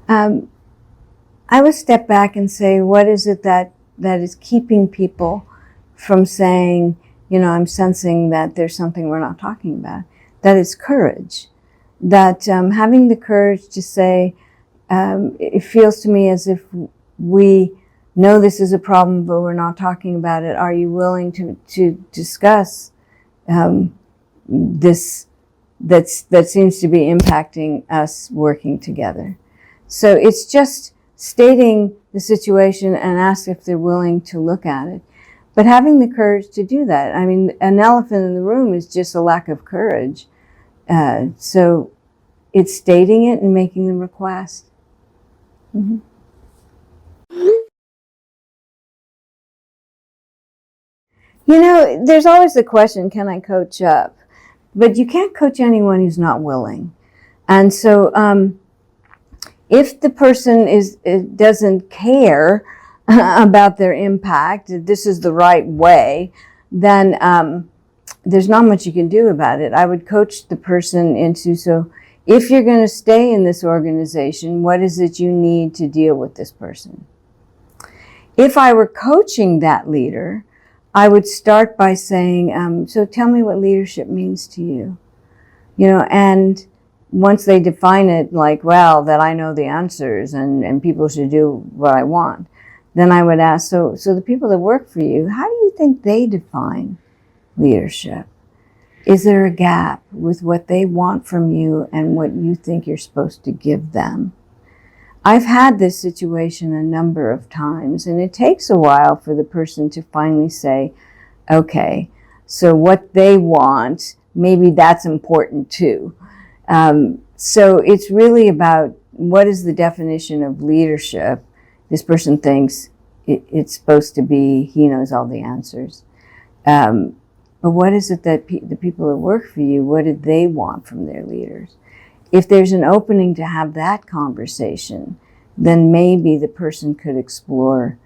I would step back and say, what is it that is keeping people from saying, I'm sensing that there's something we're not talking about? That is courage. That having the courage to say, it feels to me as if we know this is a problem, but we're not talking about it. Are you willing to discuss this that seems to be impacting us working together? So it's just stating the situation and ask if they're willing to look at it. But having the courage to do that. I mean, an elephant in the room is just a lack of courage. So it's stating it and making the request. Mm-hmm. There's always the question, can I coach up? But you can't coach anyone who's not willing. And so if the person doesn't care about their impact, this is the right way, then there's not much you can do about it. I would coach the person into, so if you're going to stay in this organization, what is it you need to deal with this person? If I were coaching that leader, I would start by saying, so tell me what leadership means to you. And once they define it like, well, that I know the answers and people should do what I want, then I would ask, so the people that work for you, how do you think they define leadership? Is there a gap with what they want from you and what you think you're supposed to give them? I've had this situation a number of times, and it takes a while for the person to finally say, okay, so what they want, maybe that's important too. So it's really about what is the definition of leadership. This person thinks it's supposed to be, he knows all the answers. But what is it that the people that work for you, what do they want from their leaders? If there's an opening to have that conversation, then maybe the person could explore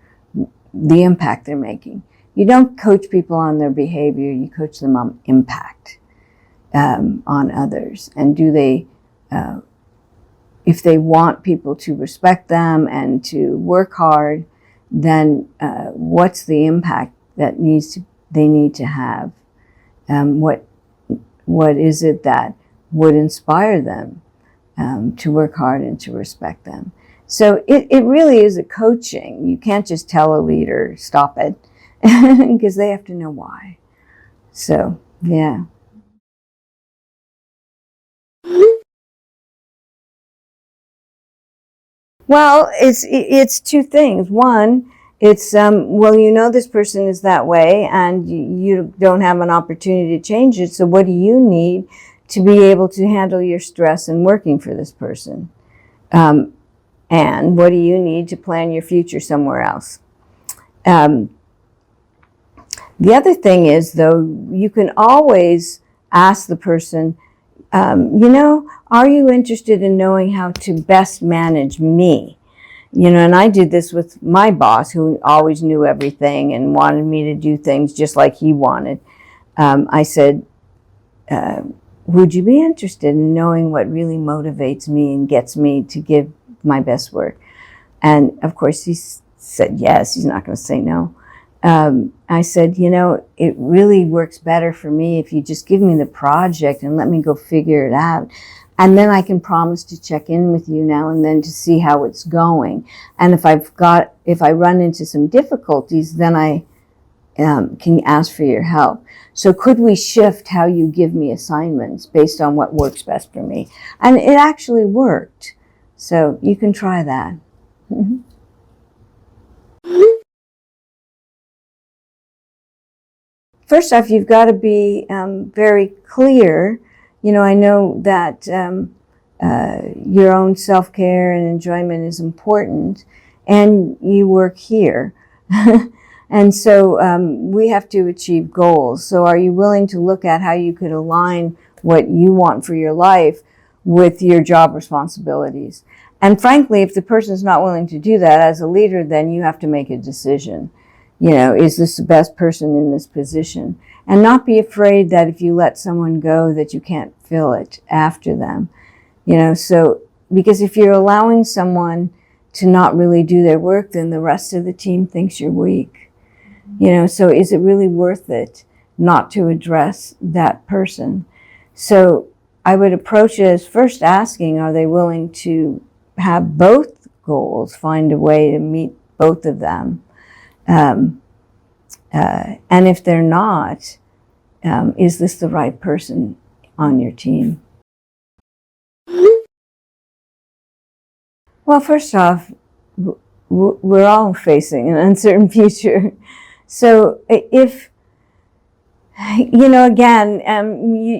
the impact they're making. You don't coach people on their behavior, you coach them on impact on others. And do they, if they want people to respect them and to work hard, then what's the impact that they need to have? What is it that would inspire them to work hard and to respect them? So it really is a coaching. You can't just tell a leader, stop it, because they have to know why. So, yeah. Well, it's two things. One, it's, well, this person is that way and you don't have an opportunity to change it. So what do you need to be able to handle your stress in working for this person? And what do you need to plan your future somewhere else? The other thing is, though, you can always ask the person, are you interested in knowing how to best manage me? And I did this with my boss, who always knew everything and wanted me to do things just like he wanted. I said, would you be interested in knowing what really motivates me and gets me to give my best work? And of course he said yes, he's not going to say no. I said, it really works better for me if you just give me the project and let me go figure it out. And then I can promise to check in with you now and then to see how it's going. And if I run into some difficulties, then I can ask for your help. So could we shift how you give me assignments based on what works best for me? And it actually worked. So you can try that. Mm-hmm. First off, you've got to be very clear. I know that your own self-care and enjoyment is important, and you work here. And so we have to achieve goals. So are you willing to look at how you could align what you want for your life with your job responsibilities? And frankly, if the person's not willing to do that as a leader, then you have to make a decision. Is this the best person in this position? And not be afraid that if you let someone go that you can't fill it after them. So because if you're allowing someone to not really do their work, then the rest of the team thinks you're weak. So is it really worth it not to address that person? So I would approach it as first asking, are they willing to have both goals, find a way to meet both of them? And if they're not, is this the right person on your team? Well, first off, we're all facing an uncertain future. So if, again,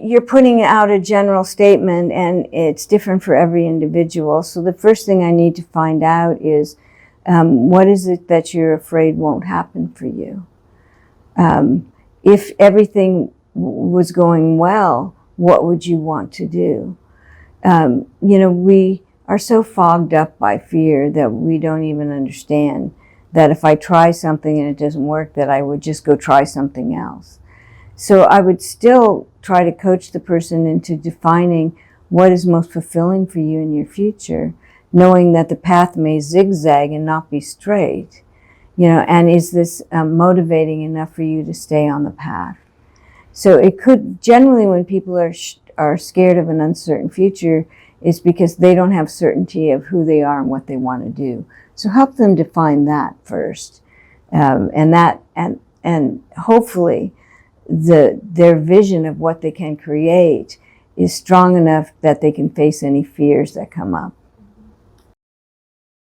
you're putting out a general statement and it's different for every individual. So the first thing I need to find out is, what is it that you're afraid won't happen for you? If everything was going well, what would you want to do? We are so fogged up by fear that we don't even understand that if I try something and it doesn't work, that I would just go try something else. So I would still try to coach the person into defining what is most fulfilling for you in your future, knowing that the path may zigzag and not be straight, and is this motivating enough for you to stay on the path? So it could, generally when people are scared of an uncertain future, is because they don't have certainty of who they are and what they want to do. So help them define that first, and hopefully their vision of what they can create is strong enough that they can face any fears that come up.